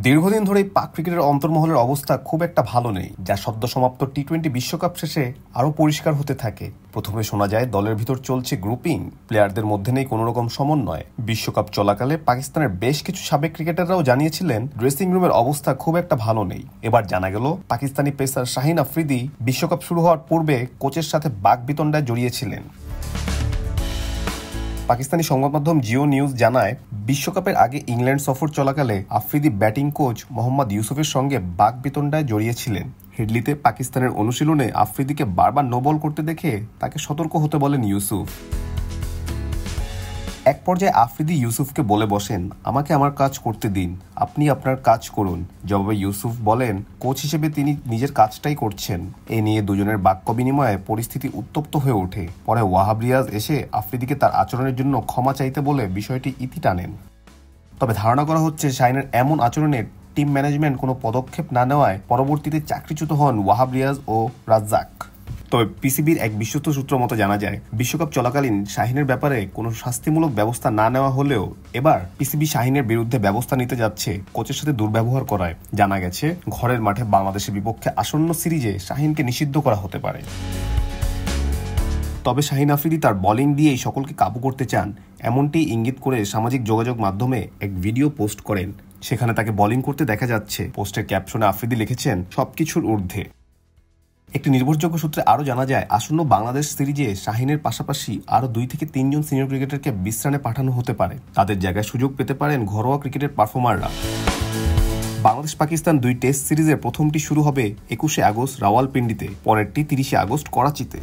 দীর্ঘদিন ধরেই পাক ক্রিকেটের অন্তর্মহলের অবস্থা খুব একটা ভালো নেই, যা সদ্য সমাপ্ত টি-20 বিশ্বকাপ শেষে আরও পরিষ্কার হতে থাকে। প্রথমে শোনা যায় দলের ভিতর চলছে গ্রুপিং, প্লেয়ারদের মধ্যে নেই কোনো রকম সমন্বয়। বিশ্বকাপ চলাকালে পাকিস্তানের বেশ কিছু সাবেক ক্রিকেটাররাও জানিয়েছিলেন ড্রেসিং রুমের অবস্থা খুব একটা ভালো নেই। এবার জানা গেল পাকিস্তানি পেসার শাহিন আফ্রিদি বিশ্বকাপ শুরু হওয়ার পূর্বে কোচের সাথে বাকবিতণ্ডায় জড়িয়েছিলেন। পাকিস্তানি সংবাদ মাধ্যম জিও নিউজ জানায়, বিশ্বকাপের আগে ইংল্যান্ড সফর চলাকালে আফ্রিদি ব্যাটিং কোচ মোহাম্মদ ইউসুফের সঙ্গে বাকবিতণ্ডায় জড়িয়েছিলেন। হেডলিতে পাকিস্তানের অনুশীলনে আফ্রিদিকে বারবার নো বল করতে দেখে তাকে সতর্ক হতে বলেন ইউসুফ। এক পর্যায়ে আফ্রিদি ইউসুফকে বলে বসেন, আমাকে আমার কাজ করতে দিন, আপনি আপনার কাজ করুন। জবাবে ইউসুফ বলেন, কোচ হিসেবে তিনি নিজের কাজটাই করছেন। এ নিয়ে দুজনের বাক্য বিনিময়ে পরিস্থিতি উত্তপ্ত হয়ে ওঠে। পরে ওয়াহাব রিয়াজ এসে আফ্রিদিকে তার আচরণের জন্য ক্ষমা চাইতে বলে বিষয়টি ইতি টানেন। তবে ধারণা করা হচ্ছে শাহিনের এমন আচরণে টিম ম্যানেজমেন্ট কোনো পদক্ষেপ না নেওয়ায় পরবর্তীতে চাকরিচ্যুত হন ওয়াহাব রিয়াজ ও রাজ্জাক। তবে পিসিবির এক বিশ্বস্ত সূত্র মতো জানা যায়, বিশ্বকাপ চলাকালীন শাহিনের ব্যাপারে কোনো শাস্তিমূলক ব্যবস্থা না নেওয়া হলেও এবার পিসিবি শাহিনের বিরুদ্ধে ব্যবস্থা নিতে যাচ্ছে কোচের সাথে দুর্ব্যবহার করায়। জানা গেছে ঘরের মাঠে বাংলাদেশের বিপক্ষে আসন্ন সিরিজে শাহিনকে নিষিদ্ধ করা হতে পারে। তবে শাহিন আফ্রিদি তার বোলিং দিয়েই সকলকে কাবু করতে চান, এমনটি ইঙ্গিত করে সামাজিক যোগাযোগ মাধ্যমে এক ভিডিও পোস্ট করেন। সেখানে তাকে বোলিং করতে দেখা যাচ্ছে। পোস্টের ক্যাপশনে আফ্রিদি লিখেছেন, সবকিছুর ঊর্ধ্বে। একটি নির্ভরযোগ্য সূত্রে আরও জানা যায়, আসন্ন বাংলাদেশ সিরিজে শাহিনের পাশাপাশি আরও 2 থেকে 3 জন সিনিয়র ক্রিকেটারকে বিশ্রামে পাঠানো হতে পারে। তাদের জায়গায় সুযোগ পেতে পারেন ঘরোয়া ক্রিকেটের পারফর্মাররা। বাংলাদেশ পাকিস্তান 2 টেস্ট সিরিজের প্রথমটি শুরু হবে 21শে আগস্ট রাওয়ালপিন্ডিতে, পরেরটি 30শে আগস্ট করাচিতে।